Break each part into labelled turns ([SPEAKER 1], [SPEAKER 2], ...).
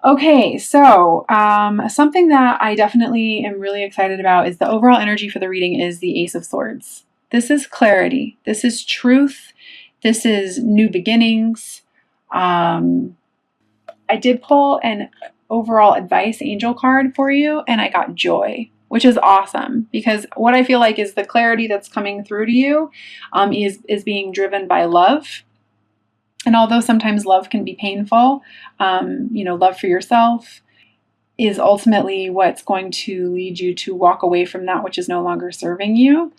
[SPEAKER 1] Okay, so something that I definitely am really excited about is the overall energy for the reading is the Ace of Swords. This is clarity. This is truth. This is new beginnings. Um, I did pull an overall advice angel card for you, and I got joy, which is awesome because what I feel like is the clarity that's coming through to you is being driven by love. And although sometimes love can be painful, love for yourself is ultimately what's going to lead you to walk away from that which is no longer serving you.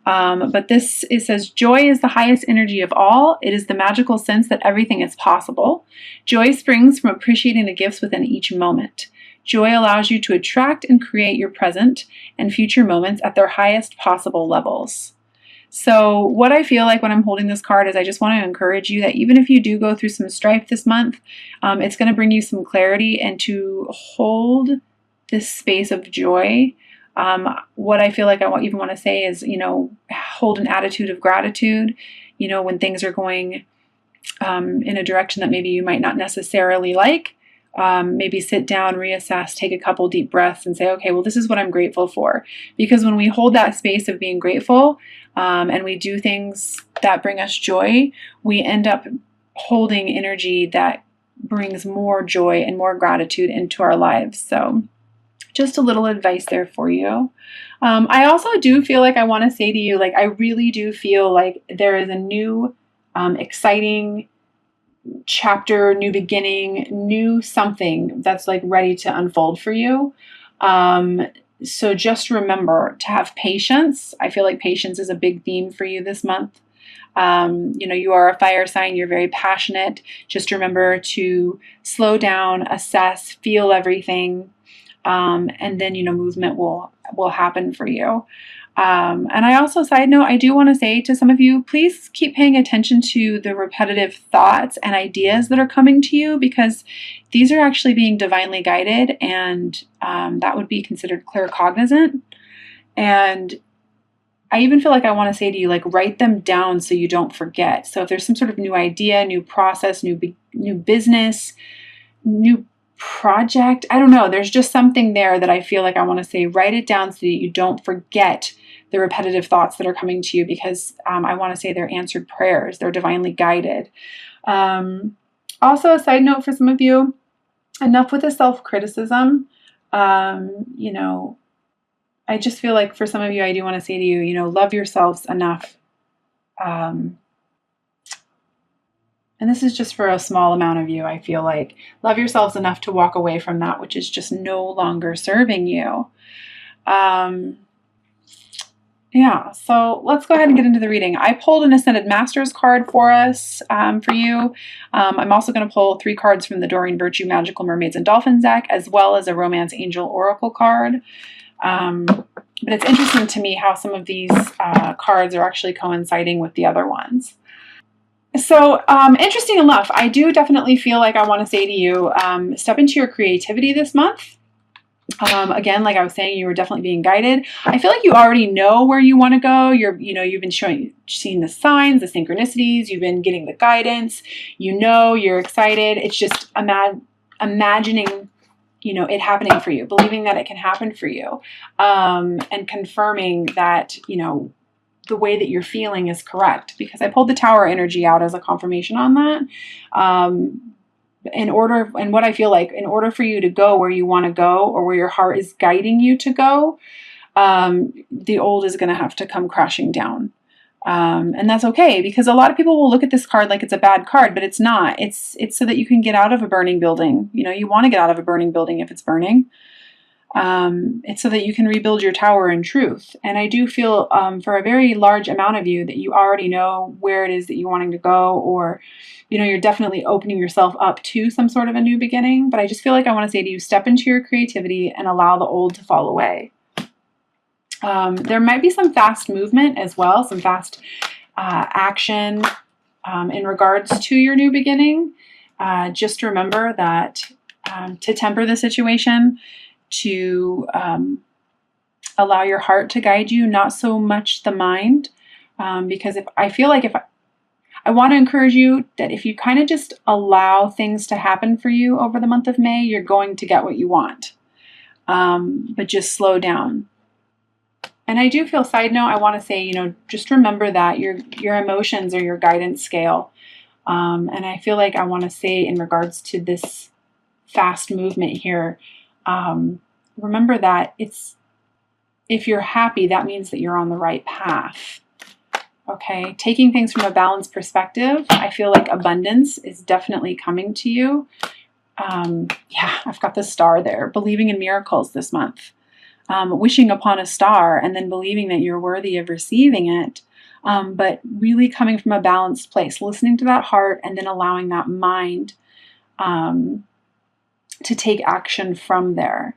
[SPEAKER 1] But it says, joy is the highest energy of all. It is the magical sense that everything is possible. Joy springs from appreciating the gifts within each moment. Joy allows you to attract and create your present and future moments at their highest possible levels. So what I feel like when I'm holding this card is I just want to encourage you that even if you do go through some strife this month, it's going to bring you some clarity, and to hold this space of joy. What I feel like I even want to say is, hold an attitude of gratitude, when things are going in a direction that maybe you might not necessarily like. Maybe sit down, reassess, take a couple deep breaths and say, okay, well, this is what I'm grateful for. Because when we hold that space of being grateful and we do things that bring us joy, we end up holding energy that brings more joy and more gratitude into our lives. So just a little advice there for you. I also do feel like I want to say to you, like, I really do feel like there is a new, exciting chapter, new beginning, new something that's like ready to unfold for you. So just remember to have patience. I feel like patience is a big theme for you this month. You are a fire sign, you're very passionate. Just remember to slow down, assess, feel everything. And then, movement will happen for you. And I also, side note, I do want to say to some of you, please keep paying attention to the repetitive thoughts and ideas that are coming to you, because these are actually being divinely guided, and that would be considered claircognizant. And I even feel like I want to say to you, like, write them down so you don't forget. So if there's some sort of new idea, new process, new business, new project, I don't know, there's just something there that I feel like I want to say, write it down so that you don't forget the repetitive thoughts that are coming to you, because I want to say they're answered prayers, they're divinely guided. Also, a side note for some of you, enough with the self-criticism. I just feel like for some of you, I do want to say to you, love yourselves enough. And this is just for a small amount of you, I feel like. Love yourselves enough to walk away from that which is just no longer serving you. So let's go ahead and get into the reading. I pulled an Ascended Masters card for us, for you. I'm also going to pull 3 cards from the Doreen Virtue Magical Mermaids and Dolphins deck, as well as a Romance Angel Oracle card. But it's interesting to me how some of these cards are actually coinciding with the other ones. So interesting enough, I do definitely feel like I want to say to you, step into your creativity this month. Again, like I was saying, you were definitely being guided. I feel like you already know where you want to go. You've been seeing the signs, the synchronicities. You've been getting the guidance. You're excited. It's just imagining, it happening for you, believing that it can happen for you, and confirming that, the way that you're feeling is correct, because I pulled the Tower energy out as a confirmation on that. What I feel like, in order for you to go where you want to go, or where your heart is guiding you to go, the old is going to have to come crashing down. And that's okay, because a lot of people will look at this card like it's a bad card, but it's not. It's so that you can get out of a burning building. You want to get out of a burning building if it's burning. It's so that you can rebuild your tower in truth. And I do feel for a very large amount of you that you already know where it is that you're wanting to go, or you're definitely opening yourself up to some sort of a new beginning. But I just feel like I want to say to you, step into your creativity and allow the old to fall away. There might be some fast movement as well, some fast action in regards to your new beginning. Just remember that to temper the situation, to allow your heart to guide you, not so much the mind, because I I want to encourage you that if you kind of just allow things to happen for you over the month of May, you're going to get what you want. But just slow down. And I do feel, side note, I want to say, just remember that your emotions are your guidance scale. And I feel like I want to say in regards to this fast movement here, remember that if you're happy, that means that you're on the right path. Okay, taking things from a balanced perspective, I feel like abundance is definitely coming to you. Yeah, I've got the star there. Believing in miracles this month. Wishing upon a star and then believing that you're worthy of receiving it. But really coming from a balanced place, listening to that heart and then allowing that mind to take action from there.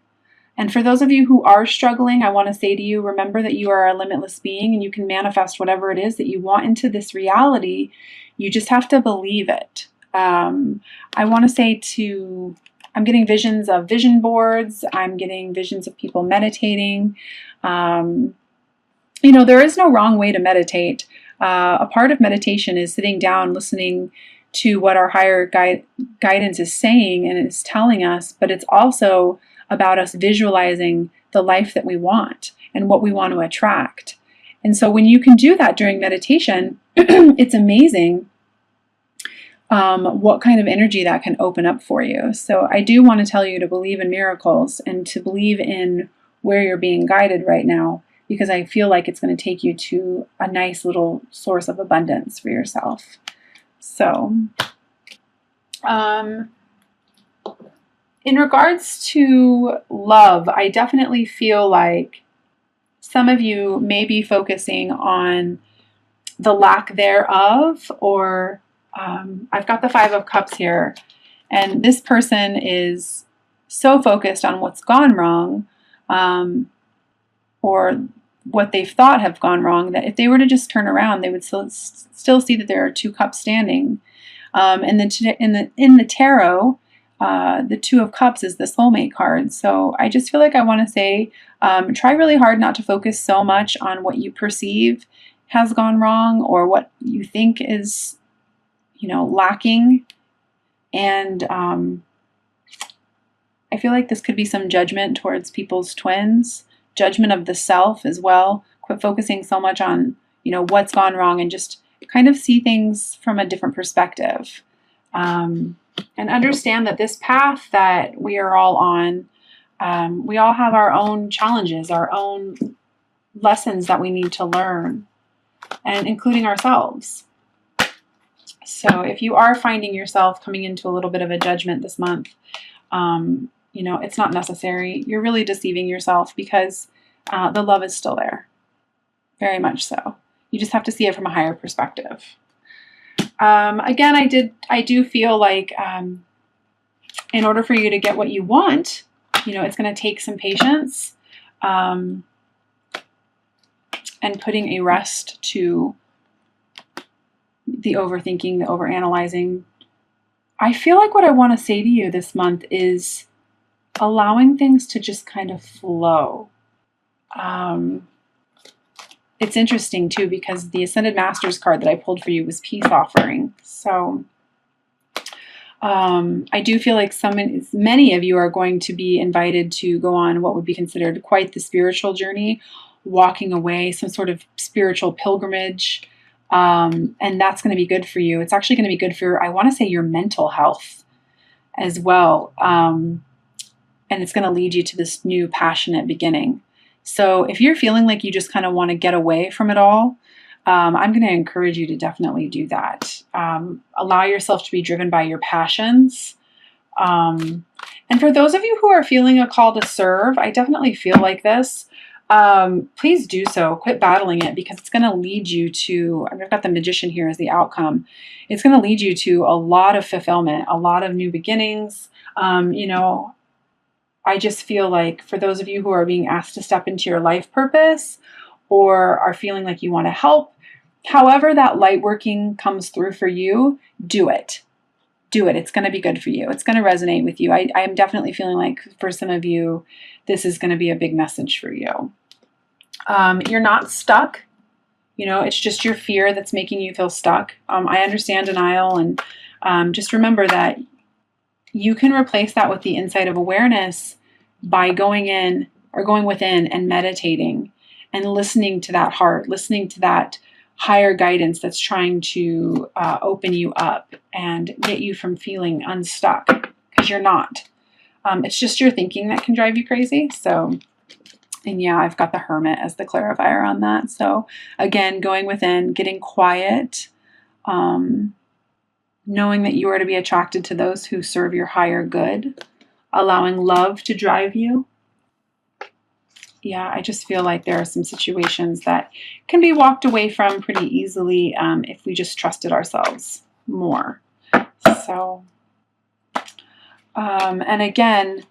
[SPEAKER 1] And for those of you who are struggling, I want to say to you, remember that you are a limitless being and you can manifest whatever it is that you want into this reality. You just have to believe it. I want to say I'm getting visions of vision boards. I'm getting visions of people meditating. There is no wrong way to meditate. A part of meditation is sitting down, listening to what our higher guidance is saying and is telling us, but it's also about us visualizing the life that we want and what we want to attract. And so when you can do that during meditation, it's amazing what kind of energy that can open up for you. So I do want to tell you to believe in miracles and to believe in where you're being guided right now, because I feel like it's going to take you to a nice little source of abundance for yourself. So, in regards to love, I definitely feel like some of you may be focusing on the lack thereof, or I've got the 5 of Cups here, and this person is so focused on what's gone wrong, or what they've thought have gone wrong, that if they were to just turn around, they would still see that there are 2 cups standing. And then in the tarot, the 2 of Cups is the soulmate card. So I just feel like I want to say, try really hard not to focus so much on what you perceive has gone wrong or what you think is, lacking. And I feel like this could be some judgment towards people's twins, judgment of the self as well. Quit focusing so much on, what's gone wrong and just kind of see things from a different perspective. And understand that this path that we are all on, we all have our own challenges, our own lessons that we need to learn, and including ourselves. So if you are finding yourself coming into a little bit of a judgment this month, it's not necessary. You're really deceiving yourself because the love is still there. Very much so. You just have to see it from a higher perspective. Again, I do feel like in order for you to get what you want, it's going to take some patience and putting a rest to the overthinking, the overanalyzing. I feel like what I want to say to you this month is allowing things to just kind of flow. It's interesting too, because the Ascended Masters card that I pulled for you was Peace Offering. So I do feel like many of you are going to be invited to go on what would be considered quite the spiritual journey, walking away, some sort of spiritual pilgrimage. And that's going to be good for you. It's actually going to be good for, I want to say, your mental health as well. And it's going to lead you to this new passionate beginning. So if you're feeling like you just kind of want to get away from it all, I'm going to encourage you to definitely do that. Allow yourself to be driven by your passions. And for those of you who are feeling a call to serve, I definitely feel like this. Please do so. Quit battling it, because it's going to lead you to, I've got the Magician here as the outcome. It's going to lead you to a lot of fulfillment, a lot of new beginnings. I just feel like for those of you who are being asked to step into your life purpose or are feeling like you want to help, however that light working comes through for you, do it. Do it. It's going to be good for you. It's going to resonate with you. I am definitely feeling like for some of you, this is going to be a big message for you. You're not stuck. You know, it's just your fear that's making you feel stuck. I understand denial, and just remember that you can replace that with the insight of awareness by going in or going within and meditating and listening to that heart, listening to that higher guidance that's trying to open you up and get you from feeling unstuck, because you're not. It's just your thinking that can drive you crazy. So, and yeah, I've got the Hermit as the clarifier on that. So again, going within, getting quiet, knowing that you are to be attracted to those who serve your higher good, allowing love to drive you. Yeah, I just feel like there are some situations that can be walked away from pretty easily if we just trusted ourselves more. So, and again,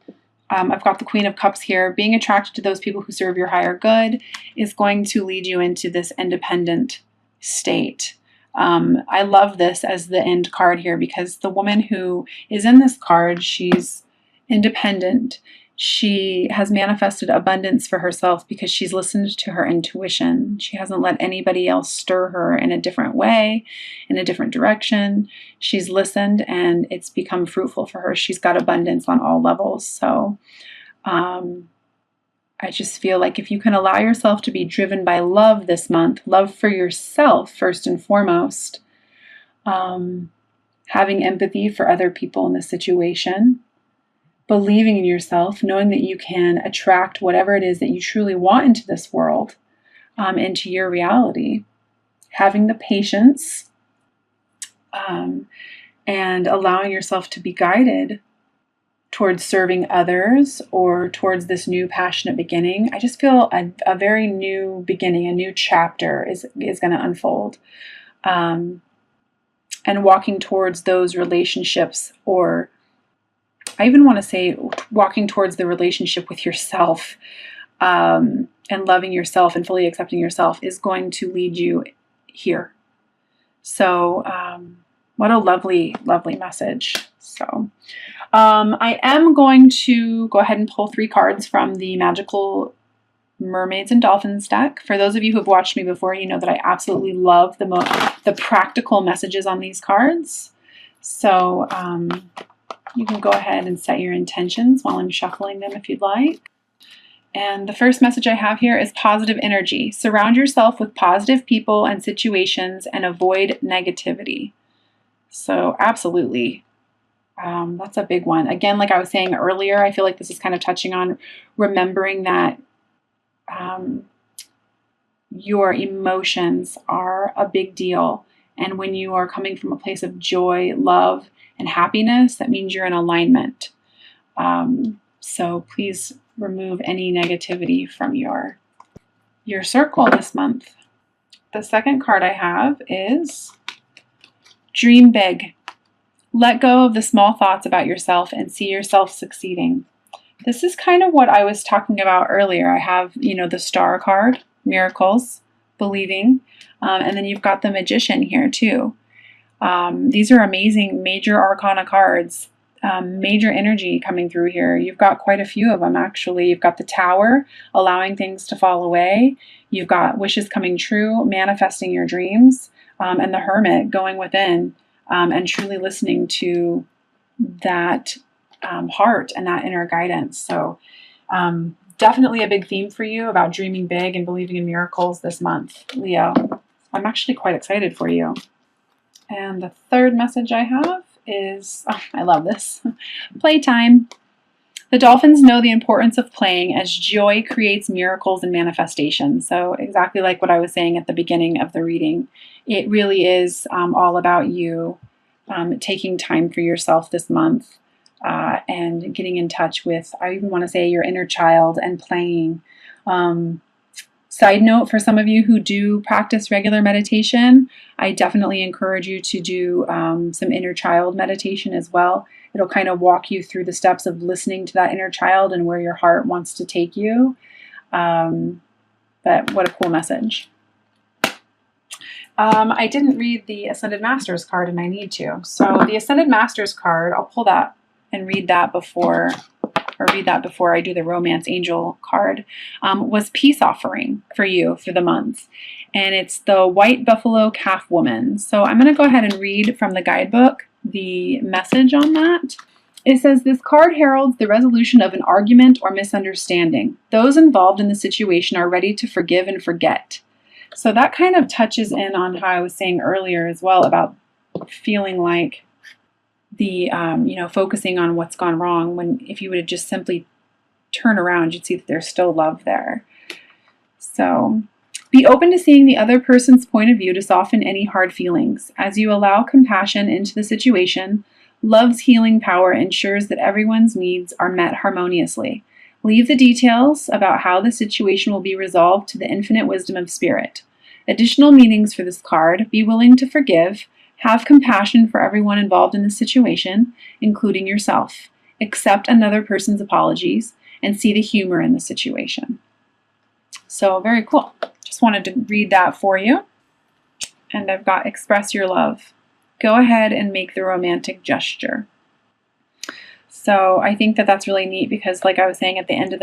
[SPEAKER 1] I've got the Queen of Cups here. Being attracted to those people who serve your higher good is going to lead you into this independent state. I love this as the end card here, because the woman who is in this card, she's independent. She has manifested abundance for herself because she's listened to her intuition. She hasn't let anybody else stir her in a different way, in a different direction. She's listened and it's become fruitful for her. She's got abundance on all levels. So I just feel like if you can allow yourself to be driven by love this month, love for yourself first and foremost, having empathy for other people in the situation, believing in yourself, knowing that you can attract whatever it is that you truly want into this world, into your reality, having the patience, and allowing yourself to be guided towards serving others or towards this new passionate beginning. I just feel a very new beginning, a new chapter is going to unfold. And walking towards those relationships, or I even want to say walking towards the relationship with yourself, and loving yourself and fully accepting yourself, is going to lead you here. So what a lovely, lovely message. So I am going to go ahead and pull 3 cards from the Magical Mermaids and Dolphins deck. For those of you who have watched me before, you know that I absolutely love the practical messages on these cards. So you can go ahead and set your intentions while I'm shuffling them if you'd like. And the first message I have here is positive energy. Surround yourself with positive people and situations and avoid negativity. So absolutely. That's a big one. Again, like I was saying earlier, I feel like this is kind of touching on remembering that your emotions are a big deal. And when you are coming from a place of joy, love, and happiness, that means you're in alignment. So please remove any negativity from your circle this month. The second card I have is Dream Big. Let go of the small thoughts about yourself and see yourself succeeding. This is kind of what I was talking about earlier. I have, the Star card, miracles, believing, and then you've got the Magician here too. These are amazing major arcana cards, major energy coming through here. You've got quite a few of them, actually. You've got the Tower, allowing things to fall away. You've got wishes coming true, manifesting your dreams, and the Hermit, going within and truly listening to that heart and that inner guidance. So definitely a big theme for you about dreaming big and believing in miracles this month, Leo. I'm actually quite excited for you. And the third message I have is, I love this, playtime. The dolphins know the importance of playing, as joy creates miracles and manifestations. So exactly like what I was saying at the beginning of the reading, it really is all about you taking time for yourself this month and getting in touch with, I even want to say, your inner child and playing. Side note, for some of you who do practice regular meditation, I definitely encourage you to do some inner child meditation as well. It'll kind of walk you through the steps of listening to that inner child and where your heart wants to take you. But what a cool message. I didn't read the Ascended Masters card, and I need to. So the Ascended Masters card, I'll pull that and read that before or read that before I do the Romance Angel card, was peace offering for you for the month. And it's the White Buffalo Calf Woman. So I'm going to go ahead and read from the guidebook the message on that. It says, this card heralds the resolution of an argument or misunderstanding. Those involved in the situation are ready to forgive and forget. So that kind of touches in on how I was saying earlier as well about feeling like the, focusing on what's gone wrong, when if you would just simply turn around, you'd see that there's still love there. So be open to seeing the other person's point of view to soften any hard feelings. As you allow compassion into the situation, love's healing power ensures that everyone's needs are met harmoniously. Leave the details about how the situation will be resolved to the infinite wisdom of spirit. Additional meanings for this card: be willing to forgive, have compassion for everyone involved in the situation, including yourself. Accept another person's apologies and see the humor in the situation. So very cool. Just wanted to read that for you. And I've got express your love. Go ahead and make the romantic gesture. So I think that that's really neat because, like I was saying at the end of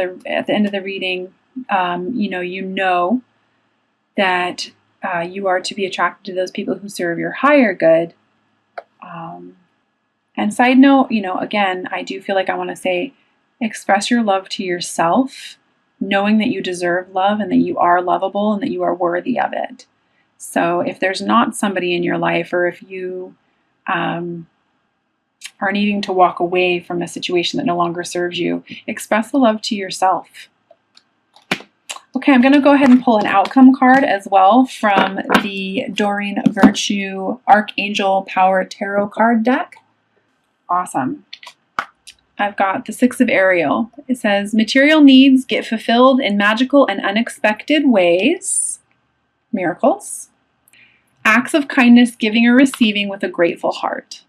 [SPEAKER 1] the reading, you know that you are to be attracted to those people who serve your higher good. And side note, again, I do feel like I want to say, express your love to yourself, knowing that you deserve love and that you are lovable and that you are worthy of it. So if there's not somebody in your life, or if you are needing to walk away from a situation that no longer serves you, express the love to yourself. Okay, I'm going to go ahead and pull an outcome card as well from the Doreen Virtue Archangel Power Tarot card deck. Awesome. I've got the Six of Ariel. It says, material needs get fulfilled in magical and unexpected ways. Miracles. Acts of kindness, giving or receiving with a grateful heart.